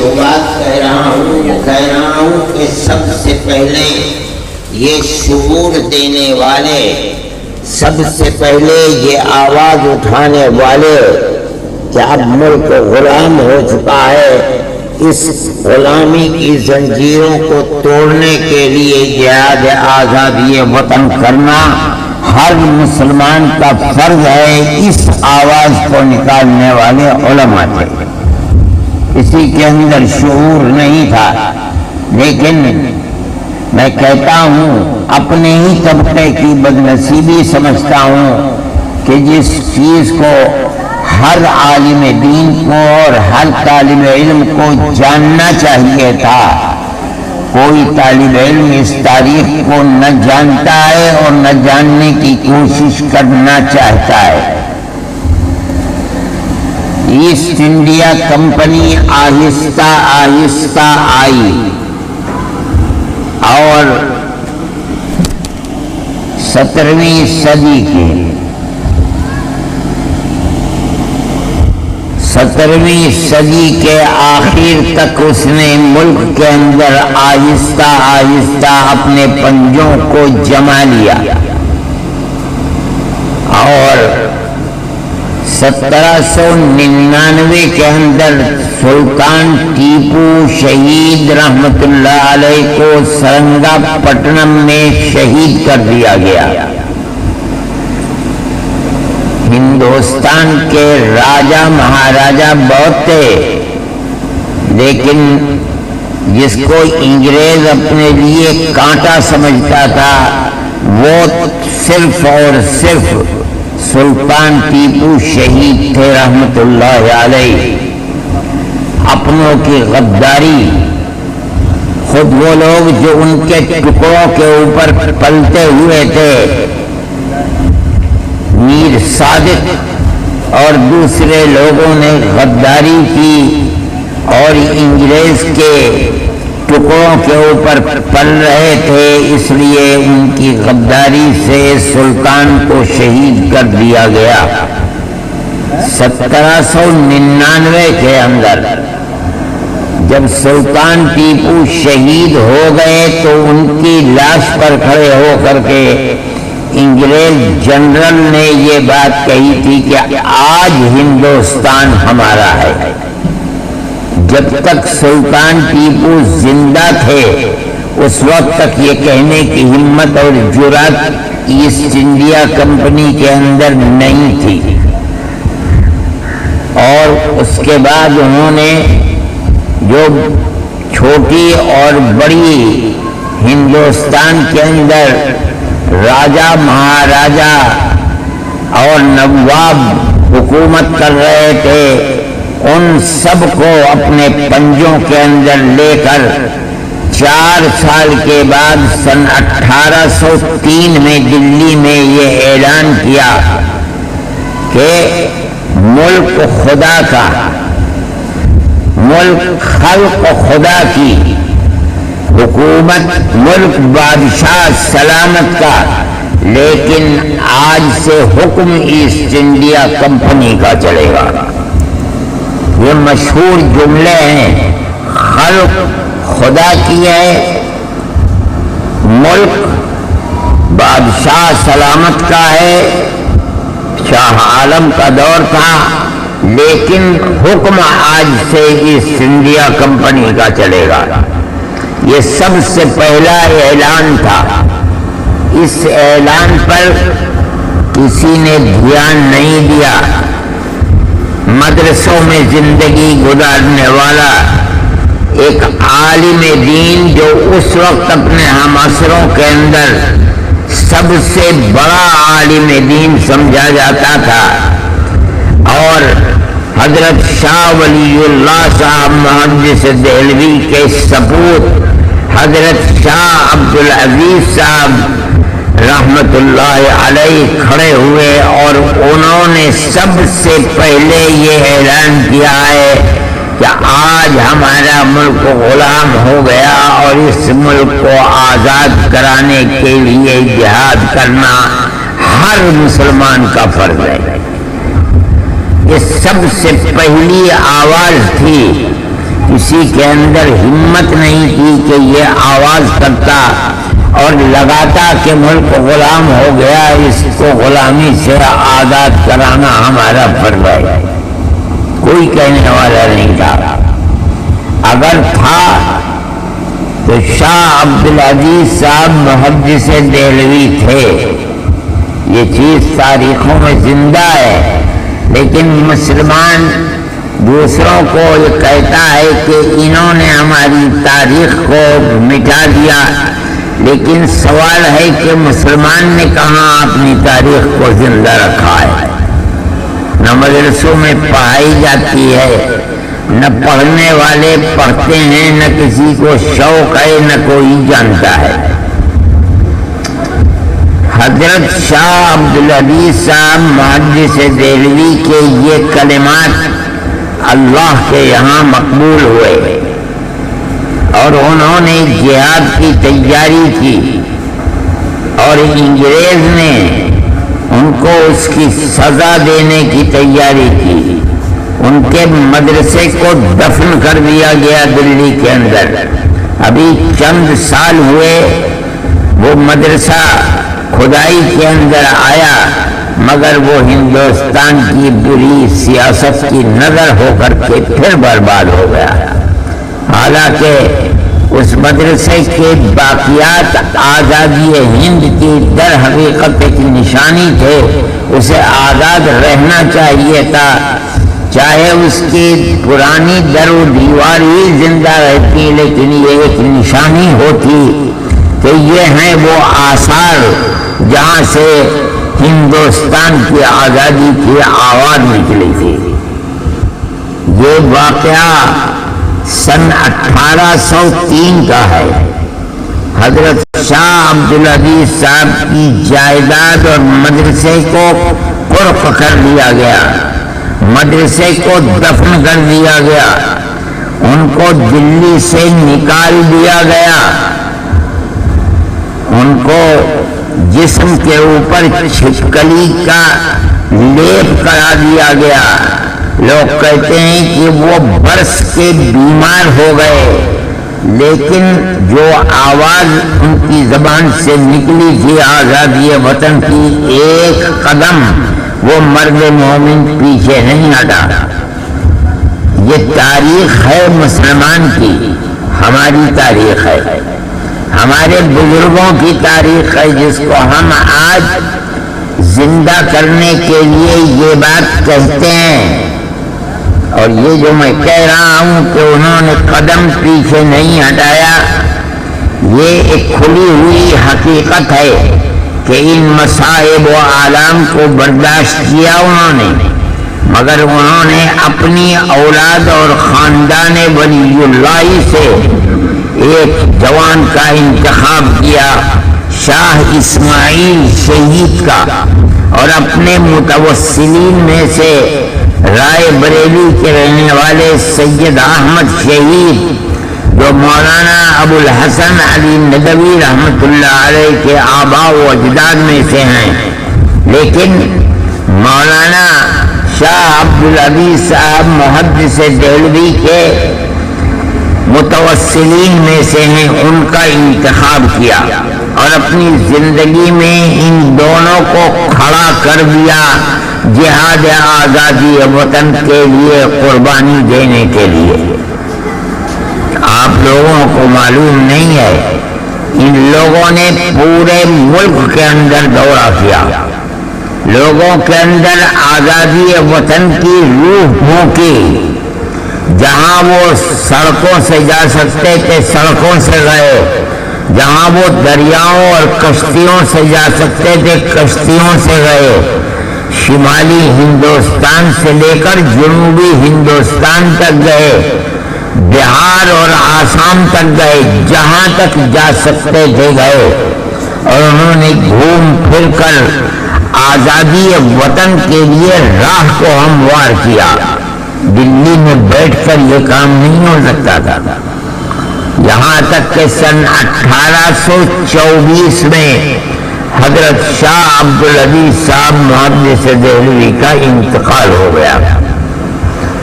جو بات کہہ رہا ہوں کہ سب سے پہلے یہ شعور دینے والے، سب سے پہلے یہ آواز اٹھانے والے کہ اب ملک غلام ہو چکا ہے، اس غلامی کی زنجیروں کو توڑنے کے لیے جہاد آزادی وطن کرنا ہر مسلمان کا فرض ہے۔ اس آواز کو نکالنے والے علماء تھے، کسی کے اندر شعور نہیں تھا۔ لیکن میں کہتا ہوں اپنے ہی طبقے کی بدنصیبی سمجھتا ہوں کہ جس چیز کو ہر عالم دین کو اور ہر طالب علم کو جاننا چاہیے تھا، کوئی طالب علم اس تاریخ کو نہ جانتا ہے اور نہ جاننے کی کوشش کرنا چاہتا ہے۔ ایسٹ انڈیا کمپنی آہستہ آہستہ آئی اور 17ویں صدی کے 17ویں صدی کے آخر تک اس نے ملک کے اندر آہستہ آہستہ اپنے پنجوں کو جما لیا اور 1799 کے اندر سلطان ٹیپو شہید رحمت اللہ علیہ کو سرنگا پٹنم میں شہید کر دیا گیا۔ ہندوستان کے راجا مہاراجا بہت تھے، لیکن جس کو انگریز اپنے لیے کانٹا سمجھتا تھا وہ صرف اور صرف سلطان ٹیپو شہید تھے رحمت اللہ علیہ۔ اپنوں کی غداری، خود وہ لوگ جو ان کے ٹکڑوں کے اوپر پلتے ہوئے تھے، میر صادق اور دوسرے لوگوں نے غداری کی اور انگریز کے ٹکڑوں کے اوپر پل رہے تھے، اس لیے ان کی غداری سے سلطان کو شہید کر دیا گیا۔ 1799 کے اندر جب سلطان ٹیپو شہید ہو گئے تو ان کی لاش پر کھڑے ہو کر کے انگریز جنرل نے یہ بات کہی تھی کہ آج ہندوستان ہمارا ہے۔ جب تک سلطان ٹیپو زندہ تھے اس وقت تک یہ کہنے کی ہمت اور جرات ایسٹ انڈیا کمپنی کے اندر نہیں تھی، اور اس کے بعد انہوں نے جو چھوٹی اور بڑی ہندوستان کے اندر راجا مہاراجا اور نواب حکومت کر رہے تھے، ان سب کو اپنے پنجوں کے اندر لے کر 4 سال کے بعد سن 1803 میں دلی میں یہ اعلان کیا کہ ملک خدا کا، ملک خلق خدا کی، حکومت ملک بادشاہ سلامت کا، لیکن آج سے حکم ایسٹ انڈیا کمپنی کا چلے گا۔ یہ مشہور جملے ہیں، خلق خدا کی ہے، ملک بادشاہ سلامت کا ہے۔ شاہ عالم کا دور تھا، لیکن حکم آج سے ایسٹ انڈیا کمپنی کا چلے گا۔ یہ سب سے پہلا اعلان تھا۔ اس اعلان پر کسی نے دھیان نہیں دیا۔ مدرسوں میں زندگی گزارنے والا ایک عالم دین جو اس وقت اپنے ہم عصروں کے اندر سب سے بڑا عالم دین سمجھا جاتا تھا، اور حضرت شاہ ولی اللہ صاحب محدث دہلوی کے سپوت حضرت شاہ عبدالعزیز صاحب رحمت اللہ علیہ کھڑے ہوئے، اور انہوں نے سب سے پہلے یہ اعلان کیا ہے کہ آج ہمارا ملک غلام ہو گیا اور اس ملک کو آزاد کرانے کے لیے جہاد کرنا ہر مسلمان کا فرض ہے۔ یہ سب سے پہلی آواز تھی کسی کے اندر ہمت نہیں تھی کہ یہ آواز کرتا اور لگاتا کہ ملک غلام ہو گیا، اس کو غلامی سے آزاد کرانا ہمارا فرض ہے۔ کوئی کہنے والا نہیں تھا۔ اگر تھا تو شاہ عبدالعزیز صاحب محدث دہلوی تھے۔ یہ چیز تاریخوں میں زندہ ہے، لیکن مسلمان دوسروں کو یہ کہتا ہے کہ انہوں نے ہماری تاریخ کو مٹا دیا، لیکن سوال ہے کہ مسلمان نے کہاں اپنی تاریخ کو زندہ رکھا ہے؟ نہ مدرسوں میں پڑھائی جاتی ہے، نہ پڑھنے والے پڑھتے ہیں، نہ کسی کو شوق ہے، نہ کوئی جانتا ہے۔ حضرت شاہ عبدالعزیز صاحب محدث دہلوی کے یہ کلمات اللہ کے یہاں مقبول ہوئے اور انہوں نے جہاد کی تیاری کی، اور انگریز نے ان کو اس کی سزا دینے کی تیاری کی۔ ان کے مدرسے کو دفن کر دیا گیا دلی کے اندر۔ ابھی چند سال ہوئے وہ مدرسہ کھدائی کے اندر آیا، مگر وہ ہندوستان کی بری سیاست کی نظر ہو کر کے پھر برباد ہو گیا۔ حالانکہ اس مدرسے کے باقیات آزادی ہند کی در حقیقت ایک نشانی تھے، اسے آزاد رہنا چاہیے تھا، چاہے اس کی پرانی در و دیوار ہی زندہ رہتی، لیکن یہ ایک نشانی ہوتی کہ یہ ہیں وہ آثار جہاں سے ہندوستان کی آزادی کی آواز نکلی تھی۔ یہ واقعہ سن 1803 کا ہے۔ حضرت شاہ عبدالعزیز صاحب کی جائیداد اور مدرسے کو قرق کر دیا گیا، مدرسے کو دفن کر دیا گیا، ان کو دلی سے نکال دیا گیا، ان کو جسم کے اوپر چھپکلی کا لیپ کرا دیا گیا۔ لوگ کہتے ہیں کہ وہ برس کے بیمار ہو گئے، لیکن جو آواز ان کی زبان سے نکلی تھی آزادی وطن کی، ایک قدم وہ مرد مومن پیچھے نہیں ہٹا۔ یہ تاریخ ہے مسلمان کی، ہماری تاریخ ہے، ہمارے بزرگوں کی تاریخ ہے، جس کو ہم آج زندہ کرنے کے لیے یہ بات کہتے ہیں۔ اور یہ جو میں کہہ رہا ہوں کہ انہوں نے قدم پیچھے نہیں ہٹایا، یہ ایک کھلی ہوئی حقیقت ہے کہ ان مصائب و آلام کو برداشت کیا انہوں نے، مگر انہوں نے اپنی اولاد اور خاندان ولی اللہ سے ایک جوان کا انتخاب کیا، شاہ اسماعیل شہید کا، اور اپنے متوسلین میں سے رائے بریلی کے رہنے والے سید احمد شہید، جو مولانا ابو الحسن علی ندوی رحمۃ اللہ علیہ کے آباء و اجداد میں سے ہیں، لیکن مولانا شاہ عبدالعزیز صاحب محدث دہلوی کے متوسلین میں سے ہیں، ان کا انتخاب کیا اور اپنی زندگی میں ان دونوں کو کھڑا کر دیا جہاد آزادی وطن کے لیے قربانی دینے کے لیے۔ آپ لوگوں کو معلوم نہیں ہے، ان لوگوں نے پورے ملک کے اندر دورہ کیا، لوگوں کے اندر آزادی وطن کی روح پھونکی، جہاں وہ سڑکوں سے جا سکتے تھے سڑکوں سے گئے، جہاں وہ دریاؤں اور کشتیوں سے جا سکتے تھے کشتیوں سے گئے، شمالی ہندوستان سے لے کر جنوبی ہندوستان تک گئے، بہار اور آسام تک گئے، جہاں تک جا سکتے تھے گئے، اور انہوں نے گھوم پھر کر آزادی وطن کے لیے راہ کو ہموار کیا۔ دلی میں بیٹھ کر یہ کام نہیں ہو سکتا تھا، یہاں تک کہ سن 1824 میں حضرت شاہ عبدالعزیز صاحب محدث دہلوی کا انتقال ہو گیا۔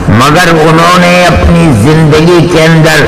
مگر انہوں نے اپنی زندگی کے اندر